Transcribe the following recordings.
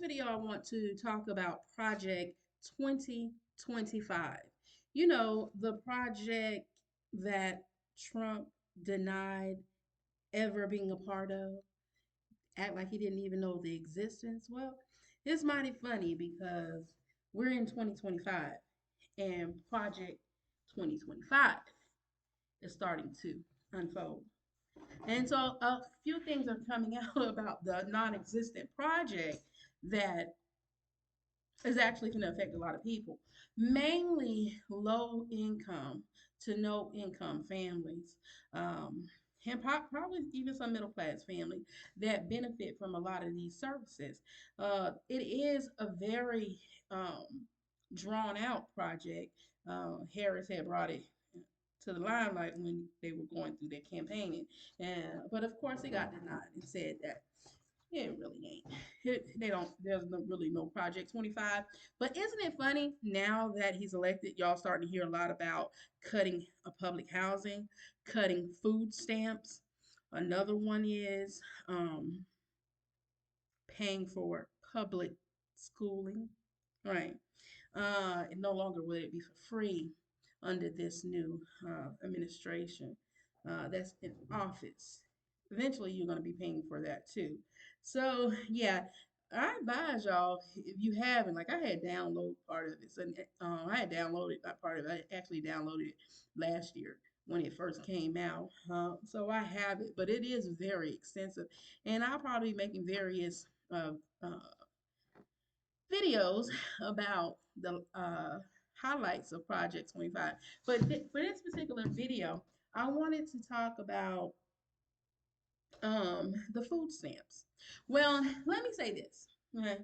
video, I want to talk about Project 2025. You know, the project that Trump denied ever being a part of, act like he didn't even know the existence. Well, it's mighty funny because we're in 2025 and Project 2025 is starting to unfold. And so a few things are coming out about the non existent project that is actually going to affect a lot of people, mainly low income to no income families, um, and probably even some middle class families that benefit from a lot of these services. It is a very drawn out project. Harris had brought it to the limelight when they were going through their campaigning, but of course it got denied and said that it really ain't. They don't. There's no, really no Project 25. But isn't it funny now that he's elected? Y'all starting to hear a lot about cutting public housing, cutting food stamps. Another one is paying for public schooling. Right. No longer will it be for free under this new administration that's in office. Eventually, you're going to be paying for that too. So, yeah, I advise y'all if you haven't, like I had downloaded part of it. So, I had downloaded not part of it. I actually downloaded it last year when it first came out. So I have it, but it is very extensive, and I'll probably be making various uh, videos about the highlights of Project 25. But for this particular video, I wanted to talk about the food stamps. Well, let me say this. Okay?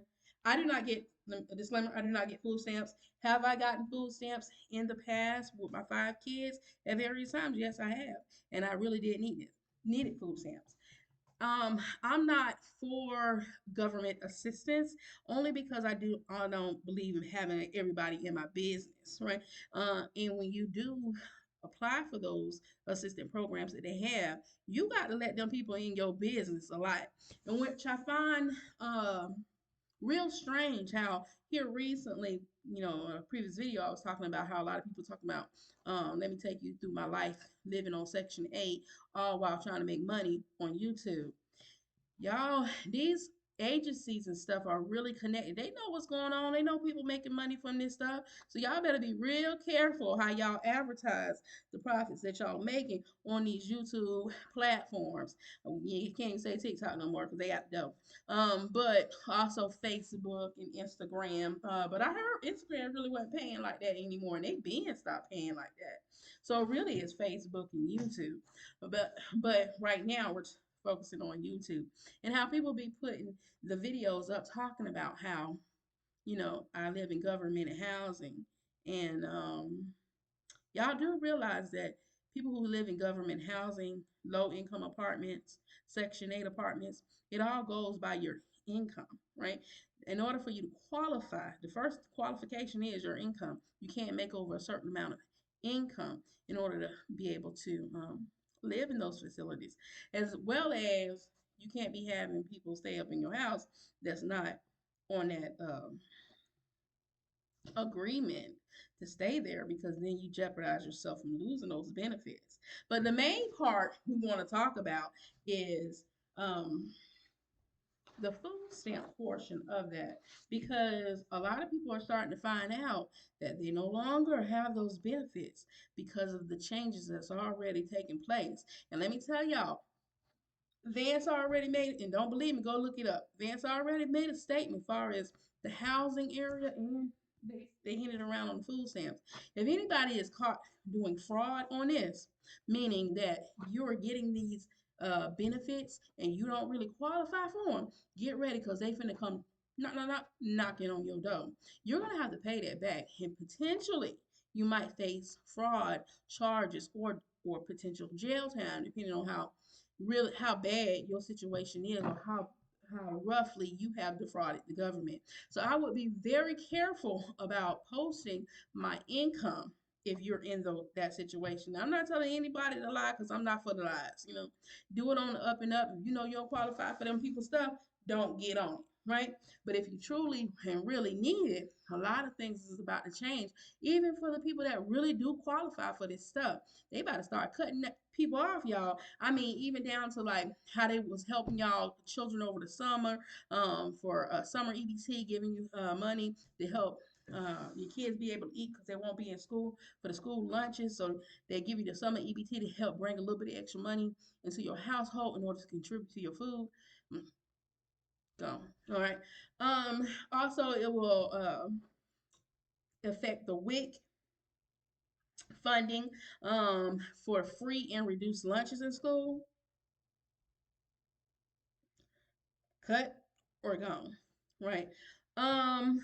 I do not get a disclaimer. I do not get food stamps. Have I gotten food stamps in the past with my 5 kids at various times? Yes, I have, and I really did need it. Needed food stamps. I'm not for government assistance only because I don't believe in having everybody in my business, right? And when you do apply for those assistant programs that they have, you got to let them people in your business a lot, and which I find real strange how here recently, in a previous video, I was talking about how a lot of people talk about, let me take you through my life living on Section 8, all while trying to make money on YouTube. Y'all, these agencies and stuff are really connected. They know what's going on. They know people making money from this stuff. So y'all better be real careful how y'all advertise the profits that y'all making on these YouTube platforms. You can't even say TikTok no more because they got dope. But also Facebook and Instagram. But I heard Instagram really wasn't paying like that anymore, and they been stopped paying like that. So really, it's Facebook and YouTube. But right now we're focusing on YouTube and how people be putting the videos up talking about how, I live in government and housing. And y'all do realize that people who live in government housing, low income apartments, Section 8 apartments, it all goes by your income, right? In order for you to qualify, the first qualification is your income. You can't make over a certain amount of income in order to be able to live in those facilities, as well as you can't be having people stay up in your house that's not on that agreement to stay there, because then you jeopardize yourself from losing those benefits. But the main part we want to talk about is um, the food stamp portion of that, because a lot of people are starting to find out that they no longer have those benefits because of the changes that's already taken place. And let me tell y'all, Vance already made, and don't believe me, go look it up. Vance already made a statement as far as the housing area, and they hinted around on the food stamps. If anybody is caught doing fraud on this, meaning that you're getting these benefits and you don't really qualify for them, get ready because they finna come not knocking on your door. You're gonna have to pay that back, and potentially you might face fraud charges or potential jail time, depending on how bad your situation is, or how roughly you have defrauded the government. So I would be very careful about posting my income if you're in that situation. I'm not telling anybody to lie because I'm not for the lies. Do it on the up and up. If you know you don't qualify for them people's stuff, don't get on it. right? But if you truly and really need it, a lot of things is about to change. Even for the people that really do qualify for this stuff, they about to start cutting people off, y'all. I mean, even down to like how they was helping y'all children over the summer, for summer EBT, giving you money to help your kids be able to eat because they won't be in school for the school lunches. So they give you the summer EBT to help bring a little bit of extra money into your household in order to contribute to your food. Mm, Go. All right. Also, it will affect the WIC funding for free and reduced lunches in school. Cut or gone. Right. Um,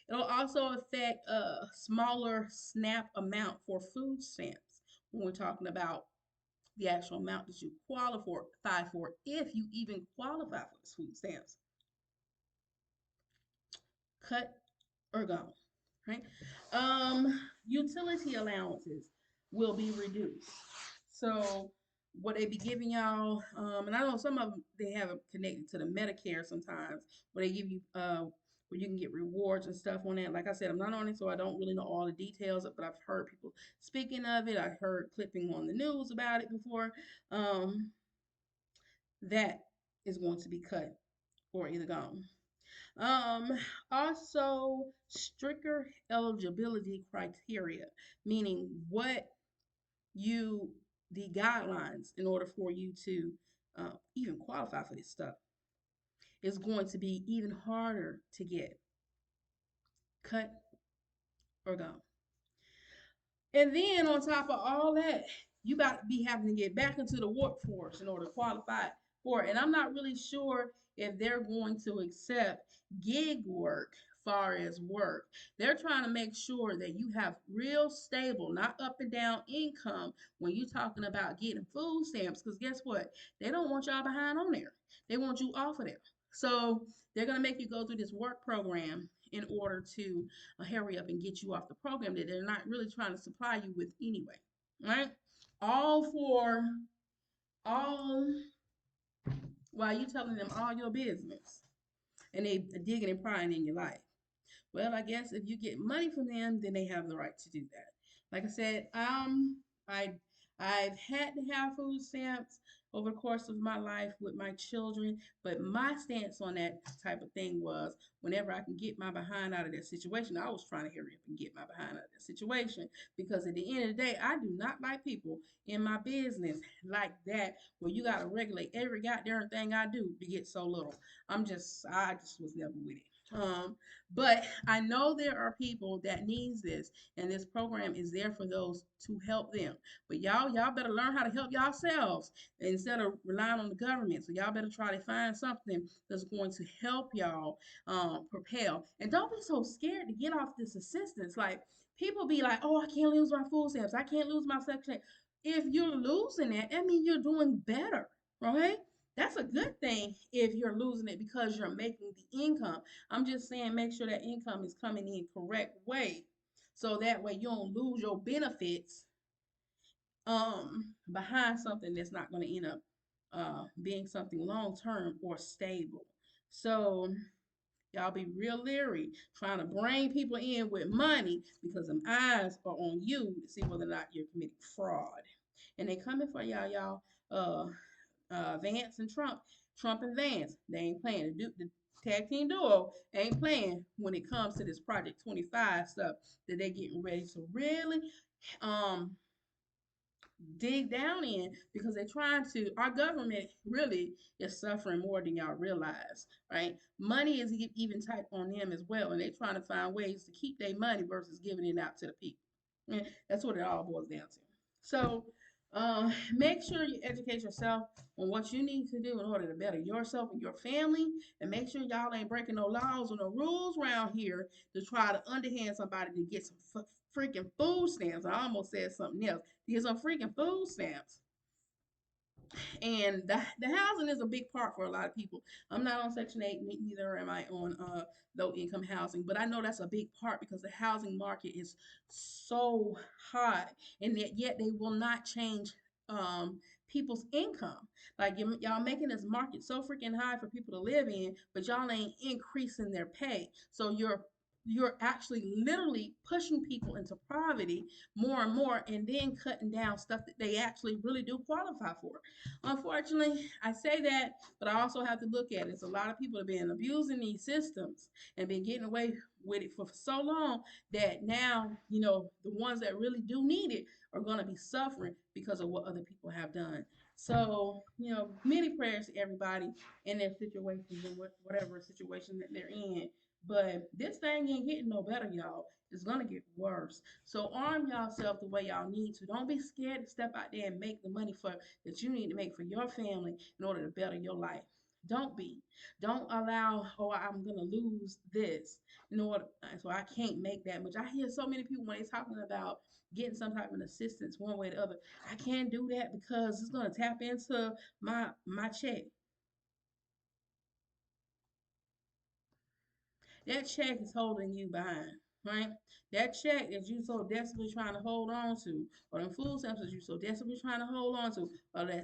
it'll also affect a smaller SNAP amount for food stamps when we're talking about the actual amount that you qualify for, if you even qualify for the food stamps. Cut or gone, right? Utility allowances will be reduced. So what they be giving y'all, and I know some of them they have it connected to the Medicare sometimes, where they give you where you can get rewards and stuff on that. Like I said, I'm not on it, so I don't really know all the details, but I've heard people speaking of it. I heard clipping on the news about it before. Um, that is going to be cut or either gone. Um, Also, stricter eligibility criteria, meaning what you, the guidelines in order for you to even qualify for this stuff is going to be even harder to get. Cut or gone. And then on top of all that, you got to be having to get back into the workforce in order to qualify for it. And I'm not really sure if they're going to accept gig work far as work. They're trying to make sure that you have real stable, not up and down income when you're talking about getting food stamps. Because guess what? They don't want y'all behind on there. They want you off of there. So they're going to make you go through this work program in order to hurry up and get you off the program that they're not really trying to supply you with anyway, right? All for all while you telling them all your business and they digging and prying in your life. Well, I guess if you get money from them, then they have the right to do that. Like I said, I I've had to have food stamps over the course of my life with my children, but my stance on that type of thing was whenever I can get my behind out of that situation, I was trying to hurry up and get my behind out of that situation because at the end of the day, I do not like people in my business like that where you got to regulate every goddamn thing I do to get so little. I just was never with it. But I know there are people that needs this, and this program is there for those to help them. But y'all better learn how to help yourselves instead of relying on the government. So y'all better try to find something that's going to help y'all propel. And don't be so scared to get off this assistance. Like people be like, "Oh, I can't lose my food stamps. I can't lose my section." If you're losing it, that means you're doing better, right? That's a good thing if you're losing it because you're making the income. I'm just saying make sure that income is coming in correct way. So that way you don't lose your benefits behind something that's not going to end up being something long term or stable. So y'all be real leery trying to bring people in with money because them eyes are on you to see whether or not you're committing fraud. And they coming for y'all. Uh, Vance and Trump, Trump and Vance, they ain't playing. The tag team duo ain't playing when it comes to this Project 25 stuff that they getting ready to really um dig down in because they're trying to, our government really is suffering more than y'all realize, right? Money is even tight on them as well, and they're trying to find ways to keep their money versus giving it out to the people. And that's what it all boils down to. So make sure you educate yourself on what you need to do in order to better yourself and your family, and make sure y'all ain't breaking no laws or no rules around here to try to underhand somebody to get some freaking food stamps. I almost said something else. To get some freaking food stamps. And the housing is a big part for a lot of people. I'm not on Section 8, neither am I on low income housing, but I know that's a big part because the housing market is so hot, and yet they will not change people's income. Like y'all making this market so freaking high for people to live in, but y'all ain't increasing their pay. So you're actually literally pushing people into poverty more and more, and then cutting down stuff that they actually really do qualify for. Unfortunately, I say that, but I also have to look at it. It's a lot of people have been abusing these systems and been getting away with it for so long that now, the ones that really do need it are going to be suffering because of what other people have done. So, many prayers to everybody in their situations and whatever situation that they're in. But this thing ain't getting no better, y'all. It's gonna get worse. So arm yourself the way y'all need to. Don't be scared to step out there and make the money for that you need to make for your family in order to better your life. Don't be. Don't allow, oh, I'm gonna lose this in order, so I can't make that much. I hear so many people when they're talking about getting some type of assistance one way or the other. I can't do that because it's gonna tap into my check. That check is holding you behind, right? That check that you so desperately trying to hold on to, or the food stamps that you so desperately trying to hold on to,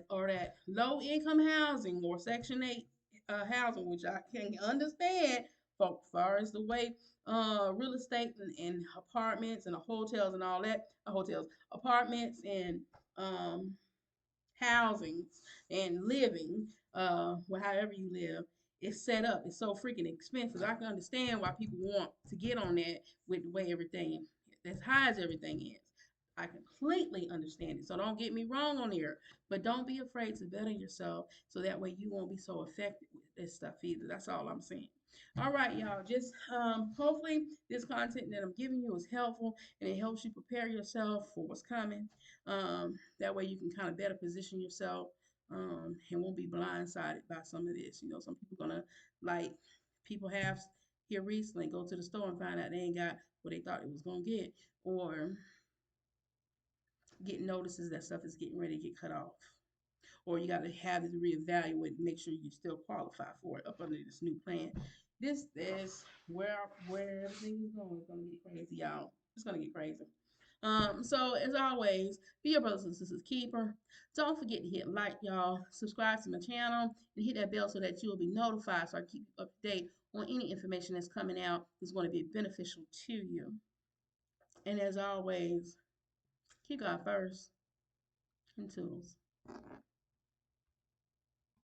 or that low income housing or Section 8 housing, which I can understand for far as the way real estate and apartments and hotels and all that, hotels, apartments and um housings and living, well, however you live, is set up. It's so freaking expensive. I can understand why people want to get on that with the way everything, as high as everything is. I completely understand it. So don't get me wrong on here, but don't be afraid to better yourself so that way you won't be so affected with this stuff either. That's all I'm saying. All right, y'all. Just hopefully this content that I'm giving you is helpful and it helps you prepare yourself for what's coming. That way you can kind of better position yourself and won't be blindsided by some of this. Some people gonna like people have here recently go to the store and find out they ain't got what they thought it was gonna get, or get notices that stuff is getting ready to get cut off, or you got to have it reevaluate and make sure you still qualify for it up under this new plan. This is where everything is going. It's gonna get crazy, y'all. It's gonna get crazy. So as always, be your brothers and sisters keeper. Don't forget to hit like, y'all. Subscribe to my channel and hit that bell so that you will be notified, so I keep you up to date on any information that's coming out that's going to be beneficial to you. And as always, keep God first and tools.